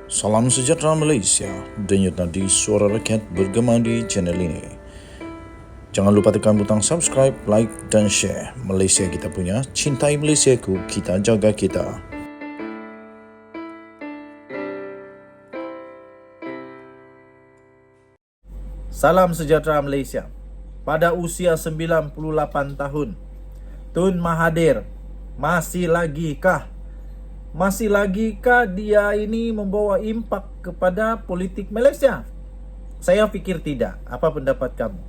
Salam sejahtera Malaysia, denyut nadi suara rakyat bergema di channel ini. Jangan lupa tekan butang subscribe, like dan share. Malaysia kita punya, cintai Malaysiaku, kita jaga kita. Salam sejahtera Malaysia. Pada usia 98 tahun, Tun Mahathir masih lagikah dia ini membawa impak kepada politik Malaysia? Saya fikir tidak. Apa pendapat kamu?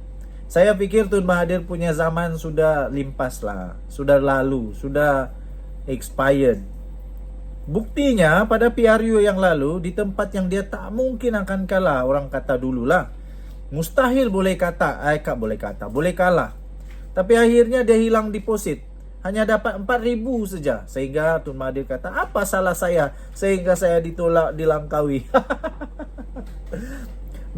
Saya fikir Tun Mahathir punya zaman sudah limpas lah, sudah lalu, sudah expired. Buktinya pada PRU yang lalu, di tempat yang dia tak mungkin akan kalah, orang kata dululah, mustahil boleh kalah. Tapi akhirnya dia hilang deposit, hanya dapat 4,000 saja. Sehingga Tun Mahathir kata, apa salah saya sehingga saya ditolak di Langkawi?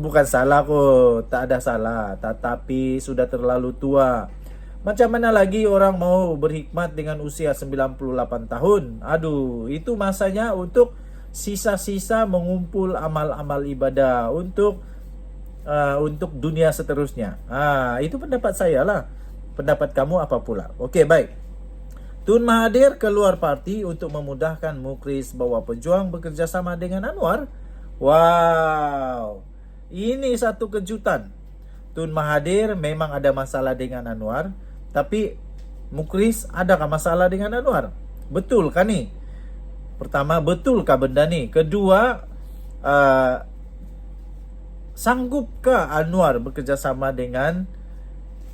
Bukan salah kok, tak ada salah, tetapi sudah terlalu tua. Macam mana lagi orang mau berhikmat dengan usia 98 tahun? Aduh, itu masanya untuk sisa-sisa mengumpul amal-amal ibadah untuk dunia seterusnya. Itu pendapat saya lah. Pendapat kamu apa pula? Okey, baik. Tun Mahathir keluar parti untuk memudahkan Mukris bawa pejuang bekerjasama dengan Anwar. Wow, ini satu kejutan. Tun Mahathir memang ada masalah dengan Anwar, tapi Mukris adakah masalah dengan Anwar? Betul kan ni? Pertama, betulkah benda ni? Kedua, sanggupkah Anwar bekerjasama dengan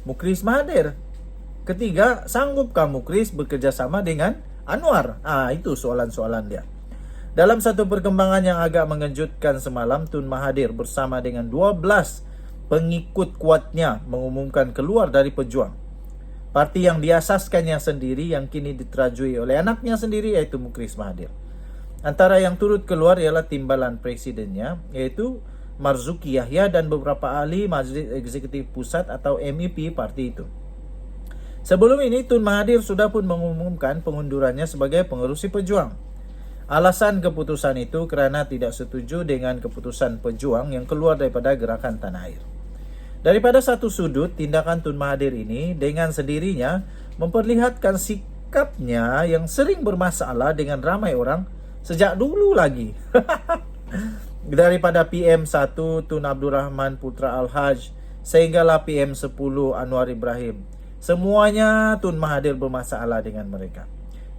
Mukris Mahathir? Ketiga, sanggupkah Mukris bekerjasama dengan Anwar? Itu soalan-soalan dia. Dalam satu perkembangan yang agak mengejutkan semalam, Tun Mahathir bersama dengan 12 pengikut kuatnya mengumumkan keluar dari Pejuang, parti yang diasaskannya sendiri yang kini diterajui oleh anaknya sendiri, iaitu Mukris Mahathir. Antara yang turut keluar ialah timbalan presidennya, iaitu Marzuki Yahya, dan beberapa ahli Majlis Eksekutif Pusat atau MEP parti itu. Sebelum ini, Tun Mahathir sudah pun mengumumkan pengundurannya sebagai pengerusi Pejuang. Alasan keputusan itu kerana tidak setuju dengan keputusan Pejuang yang keluar daripada Gerakan Tanah Air. Daripada satu sudut, tindakan Tun Mahathir ini dengan sendirinya memperlihatkan sikapnya yang sering bermasalah dengan ramai orang sejak dulu lagi. Daripada PM1 Tun Abdul Rahman Putra Al-Haj sehinggalah PM10 Anwar Ibrahim, semuanya Tun Mahathir bermasalah dengan mereka.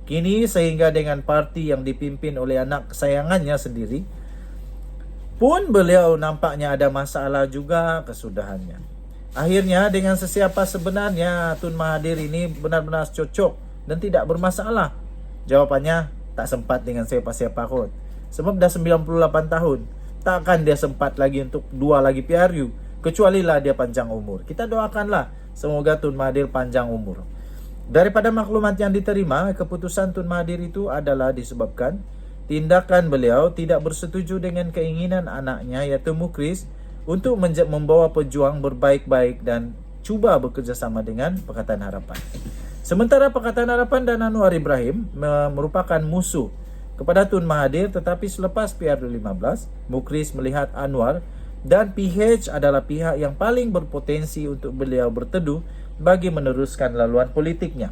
Kini sehingga dengan parti yang dipimpin oleh anak kesayangannya sendiri pun beliau nampaknya ada masalah juga kesudahannya. Akhirnya dengan sesiapa sebenarnya Tun Mahathir ini benar-benar cocok dan tidak bermasalah? Jawapannya, tak sempat dengan siapa-siapa kot. Sebab dah 98 tahun, takkan dia sempat lagi untuk 2 lagi PRU, kecuali lah dia panjang umur. Kita doakanlah semoga Tun Mahathir panjang umur. Daripada maklumat yang diterima, keputusan Tun Mahathir itu adalah disebabkan tindakan beliau tidak bersetuju dengan keinginan anaknya, iaitu Mukris, untuk membawa Pejuang berbaik-baik dan cuba bekerjasama dengan Pakatan Harapan. Sementara Pakatan Harapan dan Anwar Ibrahim merupakan musuh kepada Tun Mahathir, tetapi selepas PRU15, Mukris melihat Anwar dan PH adalah pihak yang paling berpotensi untuk beliau berteduh bagi meneruskan laluan politiknya.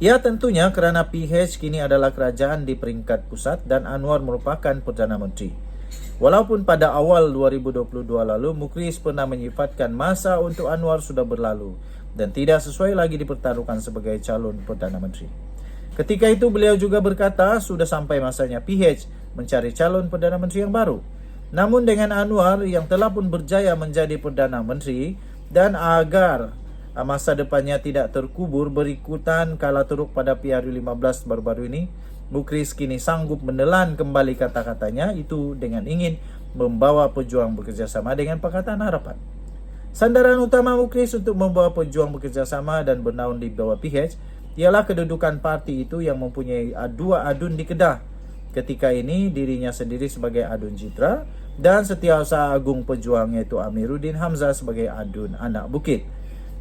Ya, tentunya kerana PH kini adalah kerajaan di peringkat pusat dan Anwar merupakan Perdana Menteri. Walaupun pada awal 2022 lalu Mukris pernah menyifatkan masa untuk Anwar sudah berlalu dan tidak sesuai lagi dipertaruhkan sebagai calon Perdana Menteri. Ketika itu beliau juga berkata sudah sampai masanya PH mencari calon Perdana Menteri yang baru. Namun dengan Anwar yang telah pun berjaya menjadi Perdana Menteri dan agar masa depannya tidak terkubur berikutan kala teruk pada PRU15 baru-baru ini, Mukris kini sanggup menelan kembali kata-katanya itu dengan ingin membawa Pejuang bekerjasama dengan Pakatan Harapan. Sandaran utama Mukris untuk membawa Pejuang bekerjasama dan bernaung di bawah PH ialah kedudukan parti itu yang mempunyai 2 adun di Kedah. Ketika ini dirinya sendiri sebagai adun Jitra dan Setiausaha Agung Pejuang iaitu Amiruddin Hamzah sebagai adun Anak Bukit.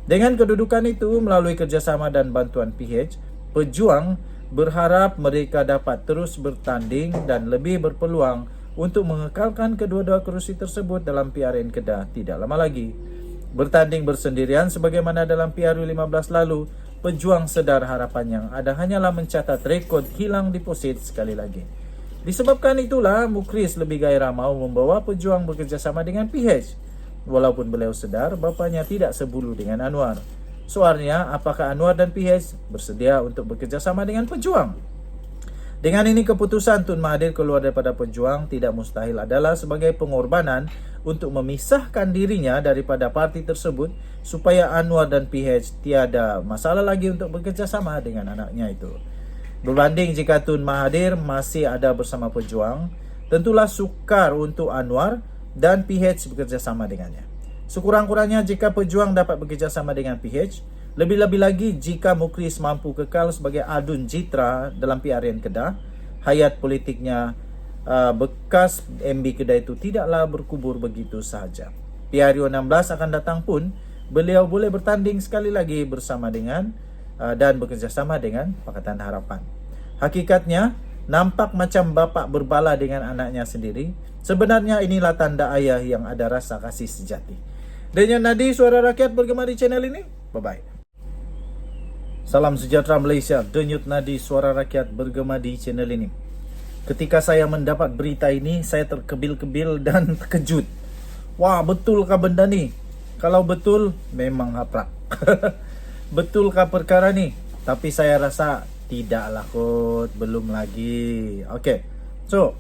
Dengan kedudukan itu, melalui kerjasama dan bantuan PH, Pejuang berharap mereka dapat terus bertanding dan lebih berpeluang untuk mengekalkan kedua-dua kerusi tersebut dalam PRN Kedah tidak lama lagi. Bertanding bersendirian sebagaimana dalam PRU 15 lalu, Pejuang sedar harapan yang ada hanyalah mencatat rekod hilang deposit sekali lagi. Disebabkan itulah, Mukris lebih gairah mau membawa Pejuang bekerjasama dengan PH. Walaupun beliau sedar bapaknya tidak sebulu dengan Anwar. Soalnya, apakah Anwar dan PH bersedia untuk bekerjasama dengan Pejuang? Dengan ini keputusan Tun Mahathir keluar daripada Pejuang tidak mustahil adalah sebagai pengorbanan untuk memisahkan dirinya daripada parti tersebut supaya Anwar dan PH tiada masalah lagi untuk bekerjasama dengan anaknya itu. Berbanding jika Tun Mahathir masih ada bersama Pejuang, tentulah sukar untuk Anwar dan PH bekerjasama dengannya. Sekurang-kurangnya jika Pejuang dapat bekerjasama dengan PH, lebih-lebih lagi jika Mukris mampu kekal sebagai adun jitra dalam PRN Kedah, hayat politiknya bekas MB Kedah itu tidaklah berkubur begitu sahaja. PRU 16 akan datang pun, beliau boleh bertanding sekali lagi bersama dengan dan bekerjasama dengan Pakatan Harapan. Hakikatnya, nampak macam bapa berbala dengan anaknya sendiri. Sebenarnya inilah tanda ayah yang ada rasa kasih sejati. Denyut nadi suara rakyat bergema di channel ini. Bye-bye. Salam sejahtera Malaysia, denyut nadi suara rakyat bergema di channel ini. Ketika saya mendapat berita ini, saya terkebil-kebil dan terkejut. Wah, betulkah benda ni? Kalau betul, memang haprak. Betulkah perkara ni? Tapi saya rasa tidaklah kot, belum lagi. Okay, so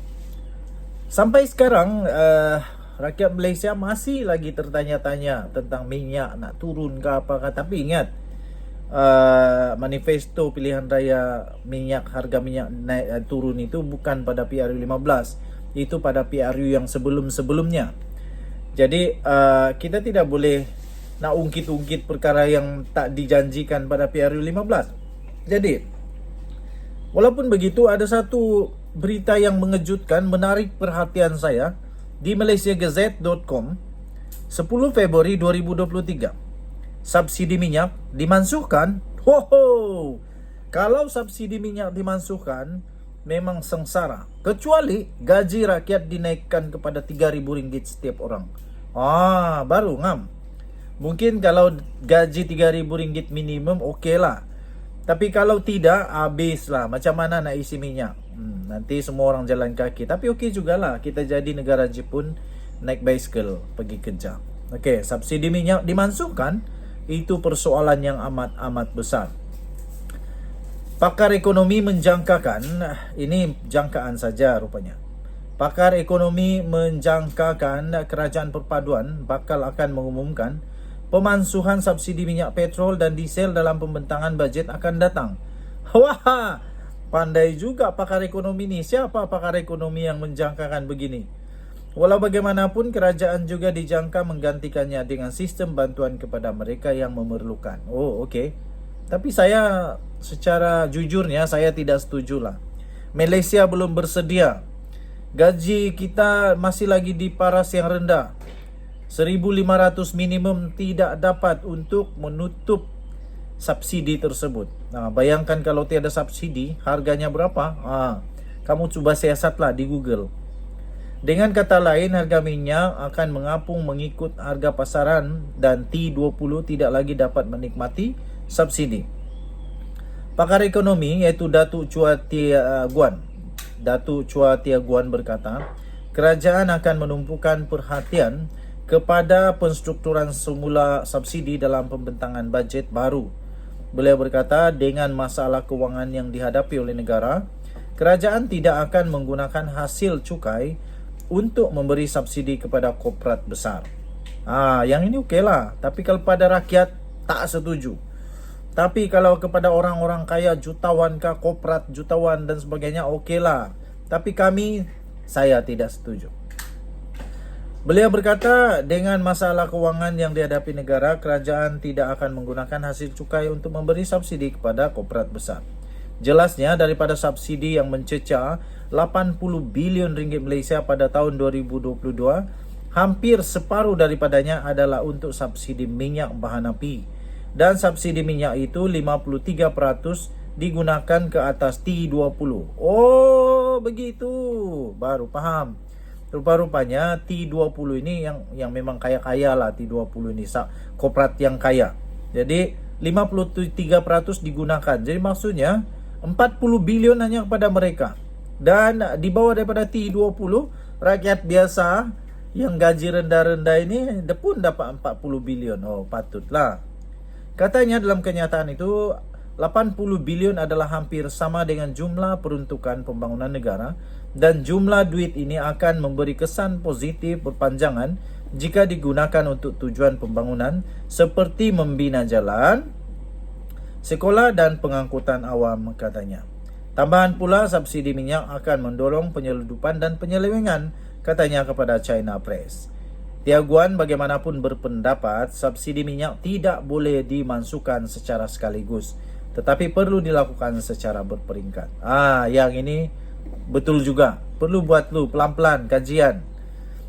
sampai sekarang rakyat Malaysia masih lagi tertanya-tanya tentang minyak nak turun ke apakah. Tapi ingat, manifesto pilihan raya minyak, harga minyak naik turun itu bukan pada PRU 15, itu pada PRU yang sebelum-sebelumnya. Jadi kita tidak boleh nak ungkit-ungkit perkara yang tak dijanjikan pada PRU 15. Jadi walaupun begitu, ada satu berita yang mengejutkan, menarik perhatian saya di malaysiagazette.com 10 Februari 2023. Subsidi minyak dimansuhkan. Kalau subsidi minyak dimansuhkan, memang sengsara. Kecuali gaji rakyat dinaikkan kepada RM3,000 setiap orang. Baru ngam. Mungkin kalau gaji RM3,000 minimum, okey lah. Tapi kalau tidak, habislah. Macam mana nak isi minyak? Nanti semua orang jalan kaki. Tapi okey jugalah, kita jadi negara Jepun, naik bicycle pergi kerja. Okey, subsidi minyak dimansuhkan. Itu persoalan yang amat-amat besar. Pakar ekonomi menjangkakan, ini jangkaan saja rupanya. Pakar ekonomi menjangkakan kerajaan perpaduan bakal akan mengumumkan pemansuhan subsidi minyak petrol dan diesel dalam pembentangan bajet akan datang. Wah, pandai juga pakar ekonomi ni. Siapa pakar ekonomi yang menjangkakan begini? Walau bagaimanapun, kerajaan juga dijangka menggantikannya dengan sistem bantuan kepada mereka yang memerlukan. Okey. Tapi saya secara jujurnya, saya tidak setujulah. Malaysia belum bersedia. Gaji kita masih lagi di paras yang rendah. 1,500 minimum tidak dapat untuk menutup subsidi tersebut. Bayangkan kalau tiada subsidi, harganya berapa? Kamu cuba siasatlah di Google. Dengan kata lain, harga minyak akan mengapung mengikut harga pasaran dan T20 tidak lagi dapat menikmati subsidi. Pakar ekonomi iaitu Datuk Chua Tia Guan berkata, kerajaan akan menumpukan perhatian kepada penstrukturan semula subsidi dalam pembentangan bajet baru. Beliau berkata, dengan masalah kewangan yang dihadapi oleh negara, kerajaan tidak akan menggunakan hasil cukai untuk memberi subsidi kepada korporat besar. Yang ini okeylah. Tapi kalau pada rakyat, tak setuju. Tapi kalau kepada orang-orang kaya, jutawan kah, korporat jutawan dan sebagainya, okeylah. Tapi saya tidak setuju. Beliau berkata, dengan masalah kewangan yang dihadapi negara, kerajaan tidak akan menggunakan hasil cukai untuk memberi subsidi kepada korporat besar. Jelasnya, daripada subsidi yang mencecah 80 bilion ringgit Malaysia pada tahun 2022, hampir separuh daripadanya adalah untuk subsidi minyak bahan api. Dan subsidi minyak itu 53% digunakan ke atas T20. Begitu. Baru faham. rupa-rupanya T20 ini yang memang kaya-kaya lah, T20 ini korporat yang kaya. Jadi 53% digunakan. Jadi maksudnya 40 bilion hanya kepada mereka. Dan di bawah daripada T20, rakyat biasa yang gaji rendah-rendah ini pun dapat 40 bilion. Oh, patutlah. Katanya dalam kenyataan itu 80 bilion adalah hampir sama dengan jumlah peruntukan pembangunan negara, dan jumlah duit ini akan memberi kesan positif berpanjangan jika digunakan untuk tujuan pembangunan seperti membina jalan, sekolah dan pengangkutan awam, katanya. Tambahan pula, subsidi minyak akan mendorong penyeludupan dan penyelewengan, katanya kepada China Press. Tiaguan bagaimanapun berpendapat subsidi minyak tidak boleh dimasukkan secara sekaligus, tetapi perlu dilakukan secara berperingkat. Yang ini betul juga. Perlu buat pelan-pelan kajian.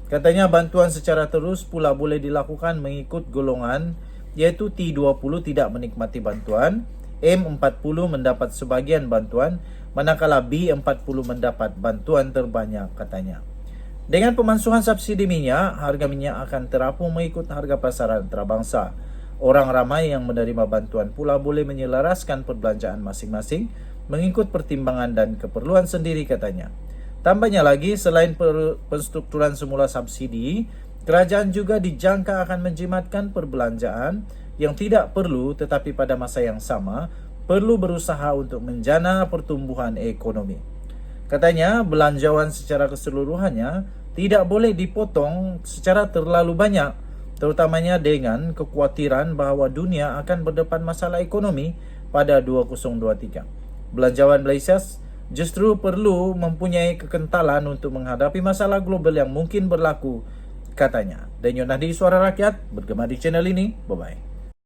Katanya bantuan secara terus pula boleh dilakukan mengikut golongan, yaitu T20 tidak menikmati bantuan, M40 mendapat sebagian bantuan, manakala B40 mendapat bantuan terbanyak, katanya. Dengan pemansuhan subsidi minyak, harga minyak akan terapung mengikut harga pasaran antarabangsa. Orang ramai yang menerima bantuan pula boleh menyelaraskan perbelanjaan masing-masing mengikut pertimbangan dan keperluan sendiri, katanya. Tambahnya lagi, selain penstrukturan semula subsidi, kerajaan juga dijangka akan menjimatkan perbelanjaan yang tidak perlu, tetapi pada masa yang sama perlu berusaha untuk menjana pertumbuhan ekonomi. Katanya, belanjawan secara keseluruhannya tidak boleh dipotong secara terlalu banyak, terutamanya dengan kekhawatiran bahawa dunia akan berdepan masalah ekonomi pada 2023. Belanjawan Malaysia justru perlu mempunyai kekentalan untuk menghadapi masalah global yang mungkin berlaku, katanya. Denyut Nadi, Suara Rakyat, bergema di channel ini. Bye-bye.